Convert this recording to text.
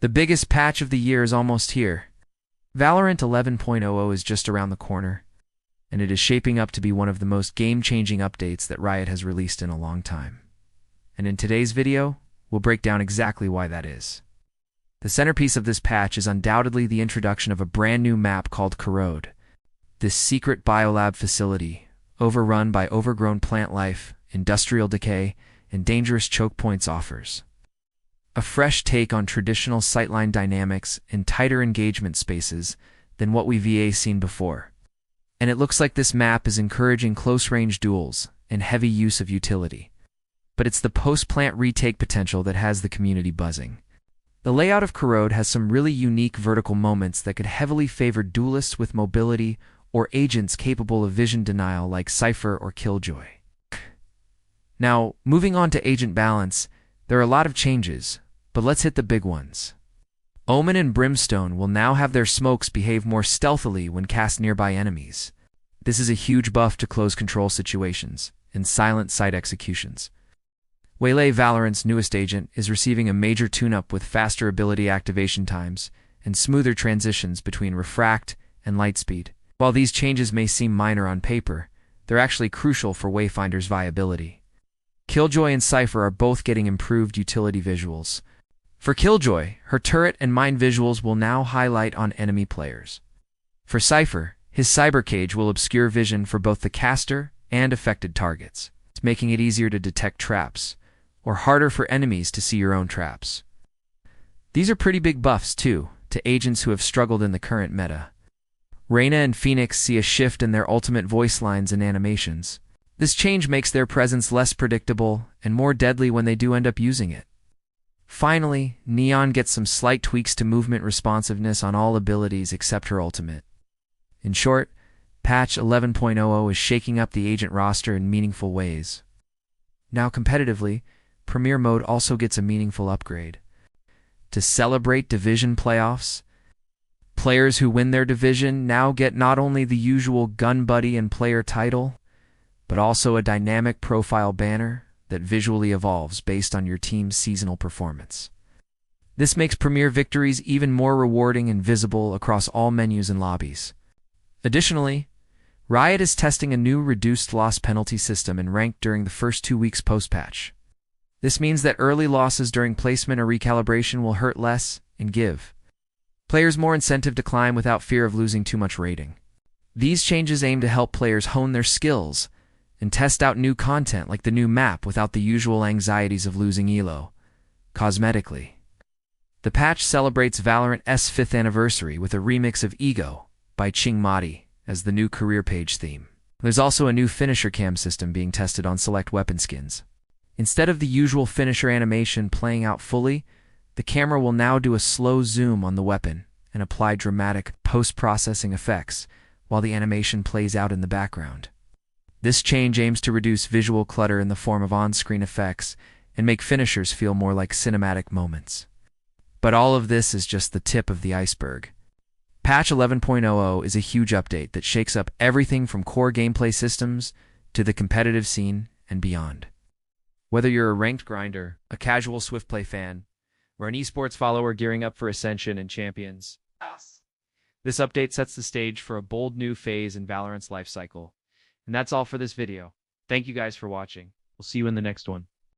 The biggest patch of the year is almost here. Valorant 11.00 is just around the corner, and it is shaping up to be one of the most game-changing updates that Riot has released in a long time. And in today's video, we'll break down exactly why that is. The centerpiece of this patch is undoubtedly the introduction of a brand new map called Corrode. This secret biolab facility, overrun by overgrown plant life, industrial decay, and dangerous choke points, offers a fresh take on traditional sightline dynamics and tighter engagement spaces than what we've seen before. And it looks like this map is encouraging close-range duels and heavy use of utility. But it's the post-plant retake potential that has the community buzzing. The layout of Corrode has some really unique vertical moments that could heavily favor duelists with mobility or agents capable of vision denial like Cypher or Killjoy. Now, moving on to agent balance, there are a lot of changes, but let's hit the big ones. Omen and Brimstone will now have their smokes behave more stealthily when cast nearby enemies. This is a huge buff to close control situations and silent site executions. Waylay, Valorant's newest agent, is receiving a major tune-up with faster ability activation times and smoother transitions between refract and lightspeed. While these changes may seem minor on paper, they're actually crucial for Wayfinder's viability. Killjoy and Cypher are both getting improved utility visuals. For Killjoy, her turret and mine visuals will now highlight on enemy players. For Cypher, his cyber cage will obscure vision for both the caster and affected targets, making it easier to detect traps, or harder for enemies to see your own traps. These are pretty big buffs, too, to agents who have struggled in the current meta. Reyna and Phoenix see a shift in their ultimate voice lines and animations. This change makes their presence less predictable and more deadly when they do end up using it. Finally, Neon gets some slight tweaks to movement responsiveness on all abilities except her ultimate. In short, Patch 11.00 is shaking up the agent roster in meaningful ways. Now competitively, Premier Mode also gets a meaningful upgrade. To celebrate division playoffs, players who win their division now get not only the usual gun buddy and player title, but also a dynamic profile banner that visually evolves based on your team's seasonal performance. This makes Premier victories even more rewarding and visible across all menus and lobbies. Additionally, Riot is testing a new reduced loss penalty system in ranked during the first 2 weeks post-patch. This means that early losses during placement or recalibration will hurt less and give players more incentive to climb without fear of losing too much rating. These changes aim to help players hone their skills and test out new content like the new map without the usual anxieties of losing elo. Cosmetically, the patch celebrates Valorant's 5th anniversary with a remix of Ego by Ching Madi as the new career page theme. There's also a new finisher cam system being tested on select weapon skins. Instead of the usual finisher animation playing out fully, the camera will now do a slow zoom on the weapon and apply dramatic post-processing effects while the animation plays out in the background. This change aims to reduce visual clutter in the form of on-screen effects and make finishers feel more like cinematic moments. But all of this is just the tip of the iceberg. Patch 11.00 is a huge update that shakes up everything from core gameplay systems to the competitive scene and beyond. Whether you're a ranked grinder, a casual Swiftplay fan, or an esports follower gearing up for Ascension and Champions, this update sets the stage for a bold new phase in Valorant's life cycle. And that's all for this video. Thank you guys for watching. We'll see you in the next one.